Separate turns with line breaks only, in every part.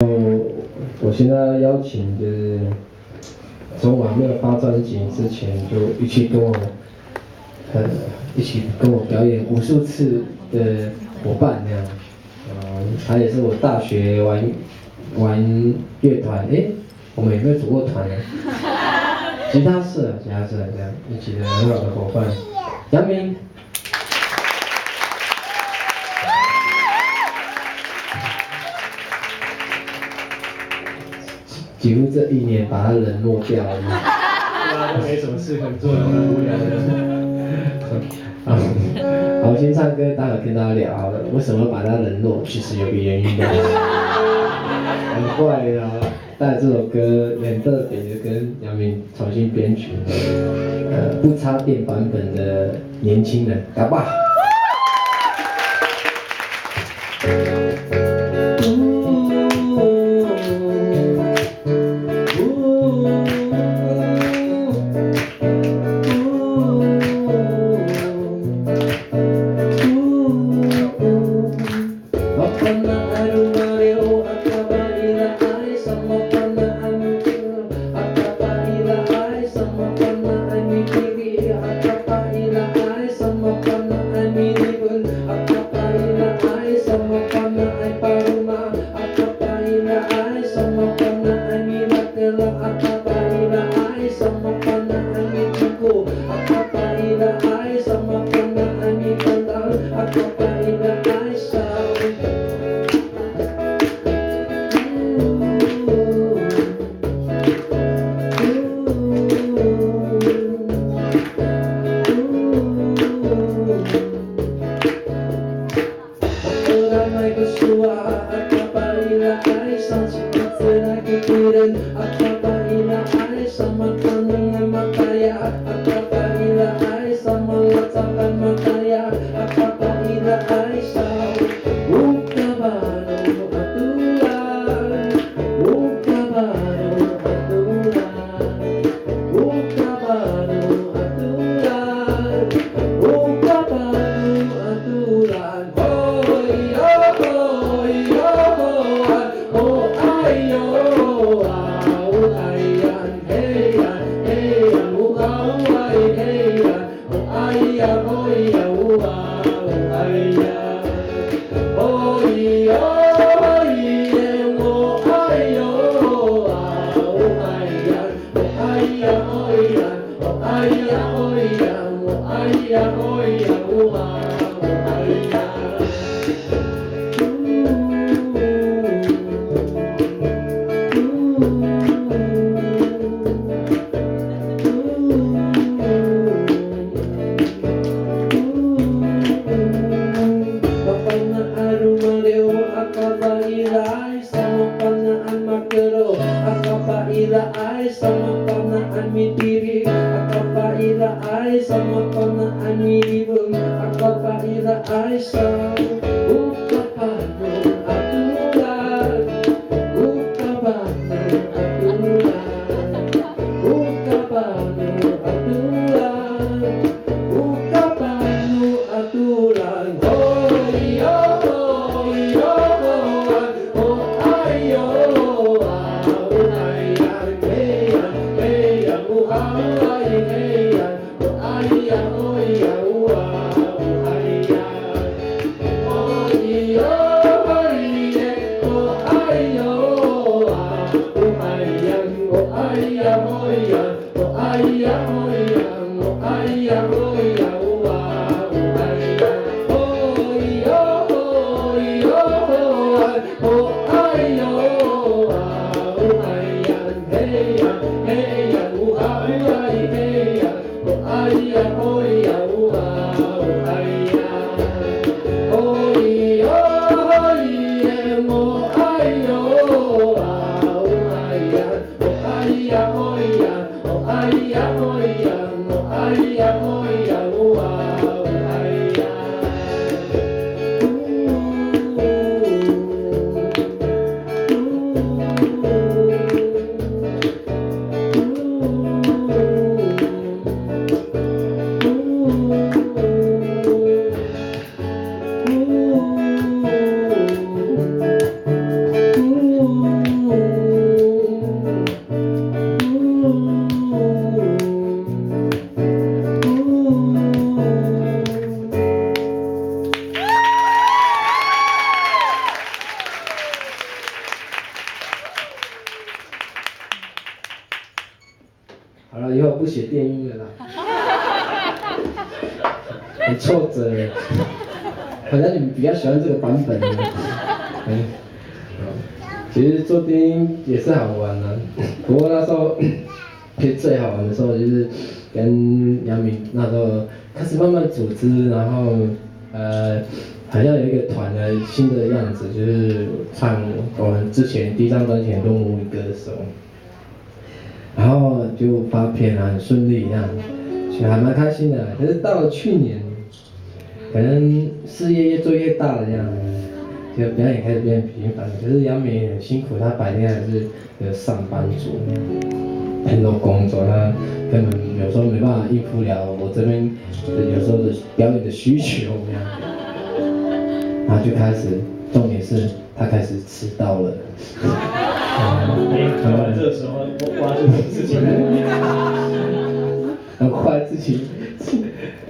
我现在邀请就是从我还没有发专辑之前，就一起跟我表演无数次的伙伴那样。他也是我大学玩乐团，我们有没有组过团呢？吉他社这样一起的很好的伙伴，杨明。几乎这一年把他冷落掉了，
都没什么事可做，蛮无聊
的。好，先唱歌，待会跟大家聊好了。为什么把他冷落？其实有个原因的。很怪啊，带这首歌很特别的跟杨明重新编曲，不插电版本的年轻人，搞不好。好了，以后不写电音了啦，很挫折，好像你们比较喜欢这个版本呢。其实做电音也是好玩的，不过那时候其实最好玩的时候就是跟杨明那时候开始慢慢组织，然后好像有一个团的新的样子，就是唱我们之前第一张专辑很多母语歌手，然后就发片啊，很顺利这样，所以还蛮开心的。可是到了去年，可能事业越做越大了这样，就表演开始变频繁。可是杨明很辛苦，他白天还是有上班族，很多工作，他根本有时候没办法应付了我这边有时候的表演的需求这样。然后就开始，重点是他开始迟到了。
看完这个时候挖出什么事情来？
很快自己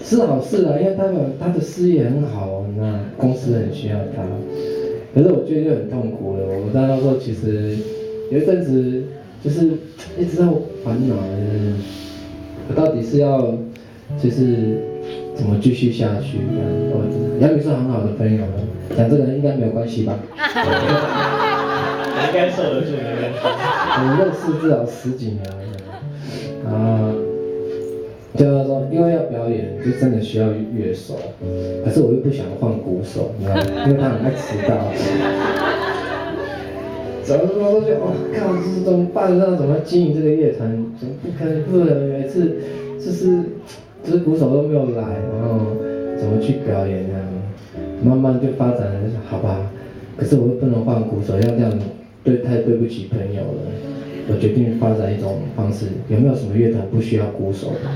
是好事啊，因为他的事业很好，那公司很需要他。可是我觉得就很痛苦了。我在那时候其实有一阵子就是一直在烦恼，我到底是要就是怎么继续下去？杨明是很好的朋友，讲这个应该没有关系吧？
应该受得住你的。
我们认识至少10几年了，啊，就是说因为要表演，就真的需要乐手，可是我又不想换鼓手，你知道吗？因为他很爱迟到。怎么说都觉得，靠，这怎么办？那怎么经营这个乐团？怎么不能每次就是鼓手都没有来，然后怎么去表演这样？慢慢就发展了，好吧。可是我又不能换鼓手，要这样太对不起朋友了。我决定发展一种方式，有没有什么乐团不需要鼓手的？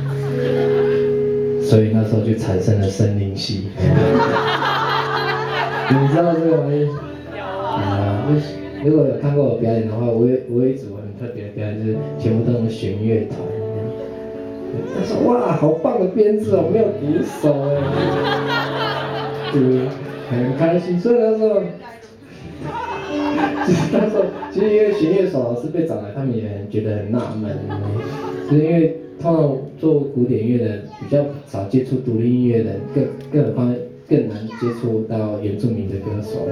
所以那时候就产生了森林系。你知道这个玩意？有啊。如果有看过我表演的话，我有一组很特别的表演，就是全部都是弦乐团。他说哇，好棒的编制哦，没有鼓手哎，对，很开心。所以那时候，其实因为弦乐手老师被找来，他们也觉得很纳闷，就是因为通常做古典乐的比较少接触独立音乐的，更何况更难接触到原住民的歌手。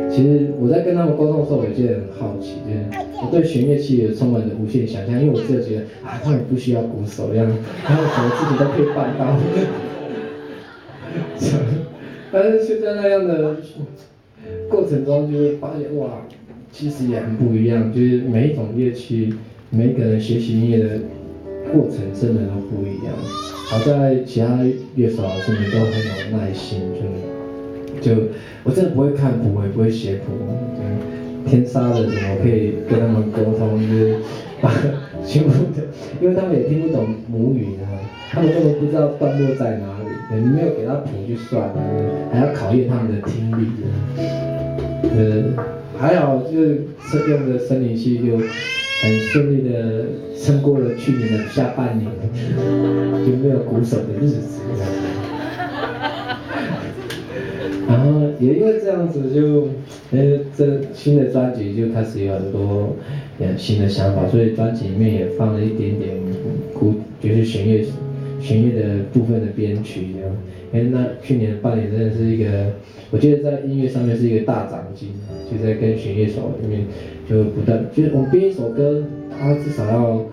其实我在跟他们沟通的时候，我觉得很好奇，就是我对弦乐器也充满着无限想象，因为我只有觉得他们不需要鼓手，这样他们什么事情都可以办到。但是就在那样的过程中，就会发现哇，其实也很不一样，就是每一种乐器，每一个人学习音乐的过程真的都不一样。好在其他乐手老师们都很有耐心，就我真的不会看谱，我也不会写谱，天杀的怎么可以跟他们沟通？就是把全部的，因为他们也听不懂母语啊，他们根本不知道段落在哪里，你没有给他谱去算，还要考验他们的听力。还好就是用的森林系就很顺利的撑过了去年的下半年，就没有鼓手的日子。然后也因为这样子就，这新的专辑就开始有很多新的想法，所以专辑里面也放了一点点就是弦乐的部分的编曲这样。因为那去年半年真的是一个，我觉得在音乐上面是一个大长进，就在跟弦乐手里面就不断，就是我们编一首歌，它至少要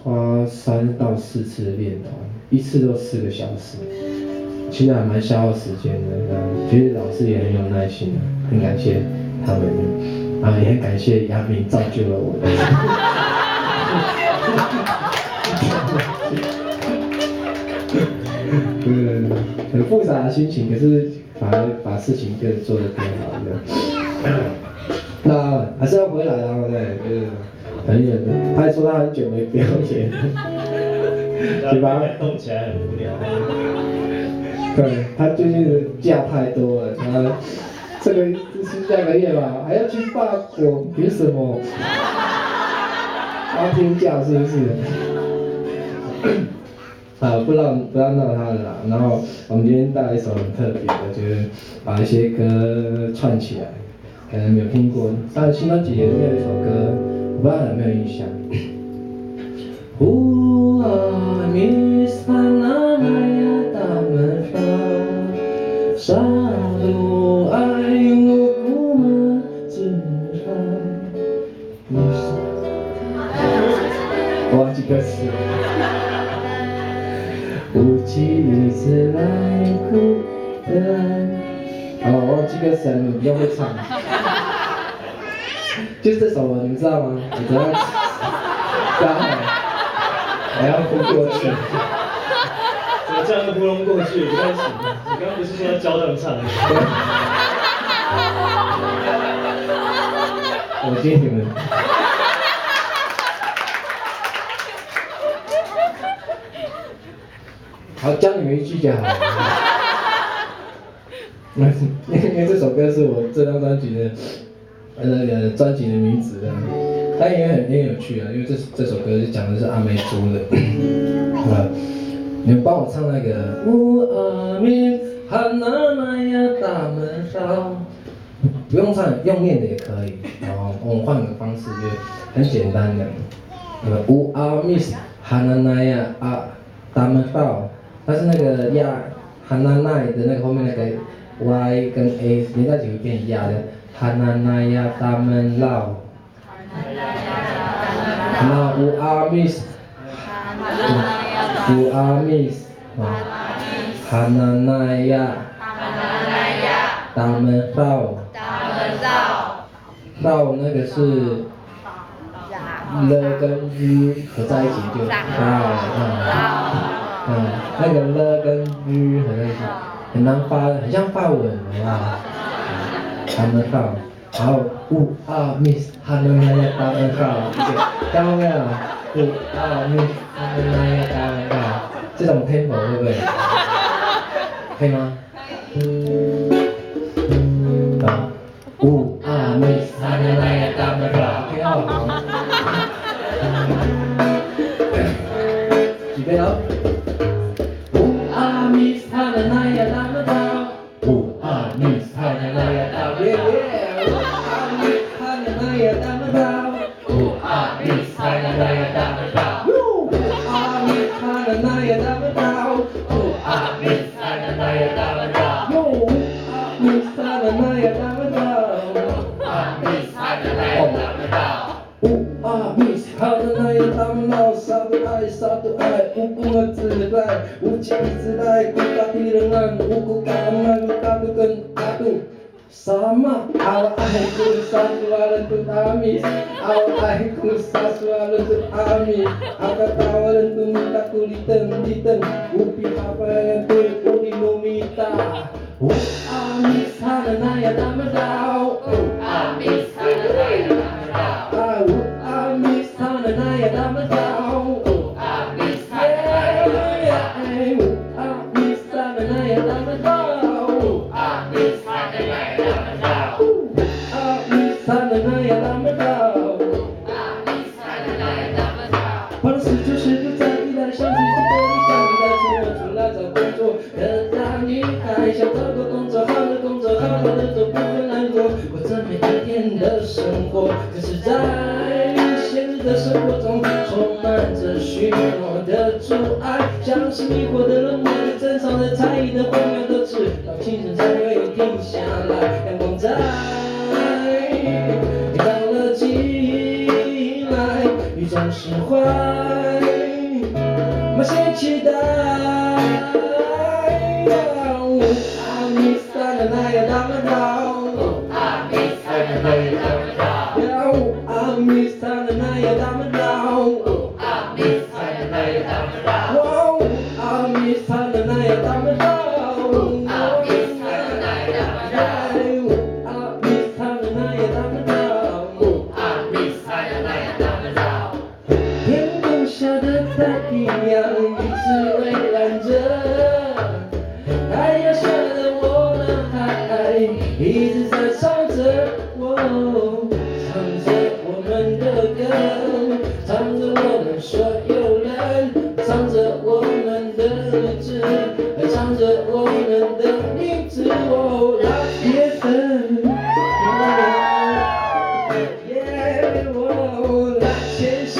花3到4次的练团，一次都4个小时。其实还蛮消耗时间的，其实老师也很有耐心，很感谢他们，也很感谢杨明造就了我。很复杂的心情，可是反而把事情更做得更好的。那还是要回来啊，对，很远的。他也说他很久没表演，
对吧？动起来很无聊。
对，他最近的假太多了，他这是下个月吧，还要去法国，凭什么？8天假是不是？不要闹他了啦。然后我们今天带来一首很特别的，就是把一些歌串起来，可能没有听过。他的新专辑里面有一首歌，我不知道有没有印象。Miss Hananaya Damerau Selalu ayuku mencerah 我忘记歌词了。无期日子来苦的爱。哦，我忘记歌词了，你们比较会唱。就是这首，你们知道吗？我知道。刚好还要糊过去。
怎么这样糊弄过去？不太行。你刚刚不是说要教他们唱的？
我接你们。好，教你们一句就好了。因为这首歌是我这张专辑的那个专辑的名字的，它也很有趣啊，因为这首歌是讲的是阿美族的。你们帮我唱那个乌阿弥哈那那呀大门上，不用唱，用念的也可以。然后我们换个方式，就很简单的，乌阿弥哈那那呀大门上。但是那个呀，哈娜奈的那个后面那个 y 跟 a 连在一起会变呀的，哈娜奈呀大门绕，那乌阿密斯，乌阿密斯，哈娜奈呀大门绕，绕那个是了跟 u 合在一起就绕。那个了跟 u 合在一起，很难发，很像法文，好不好？他们好，然后乌阿密斯，他们那个他们好，看到没有？乌阿密斯，他们那个他们好，这种 tempo 会不会？可以吗？好，乌阿密斯，他们那个他们好，听好吗？预备了。Satu ai, uku ngezelai, uci zelai, kuka pirengan, uku kalangan, kadu sama awal aku satu alentu amis, awal aku satu alentu amis, agak tawaran tu minta kulitan, upi apa yang tu uli numita, amis hana naya damadau, amis hana naya damadau, amis hana naya damadau.可是，在现实的生活中，充满着许多的阻碍，像是迷惑的人们，正常的猜疑的荒谬的事，到清晨才会停下来，阳光在到了起来，雨中释怀，满心期待。阿弥萨的那呀达门道，阿弥萨的那呀达门道。Amis hana naya damadau, Amis hana naya damadau, Amis hana naya damadau, Amis hana naya damadau, Amis hana naya damadau, Amis hana naya damadau。天空下的太平洋一直蔚蓝着，太阳下的我的海一直在唱着我。唱着我们所有人，唱着我们的日子，唱着我们的名字。哦，那些人，哦，那些心。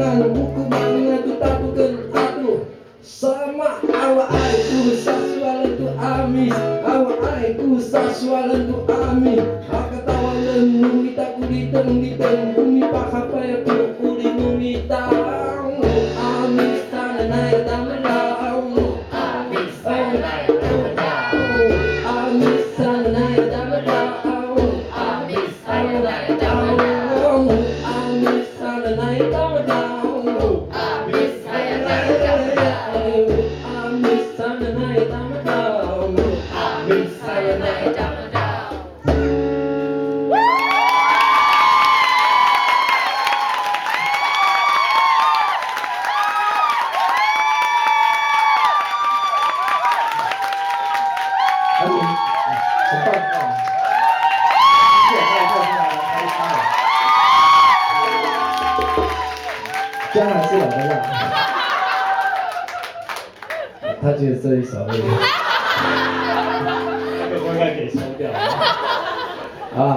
dengan buku banyak tu tak bukan aduh. Sama awak aiku sasualan tu amis, awak aiku sasualan tu amis. Aku tawalan mumi tak kulitan litan mumi pakapaya tu kuli mumi tahu. Amis sana naik tamadau, amis sana naik tamadau, amis sana naik tamadau, amis sana naik tamadau, amis sana naik tamadau, amis sana naik tamadau, amis sana naik tamadau, amis sana naik tamadau.很棒啊！这也太过分了，开心了。姜还是老的辣，他觉得这一首会。
这个应该给收掉。
好了。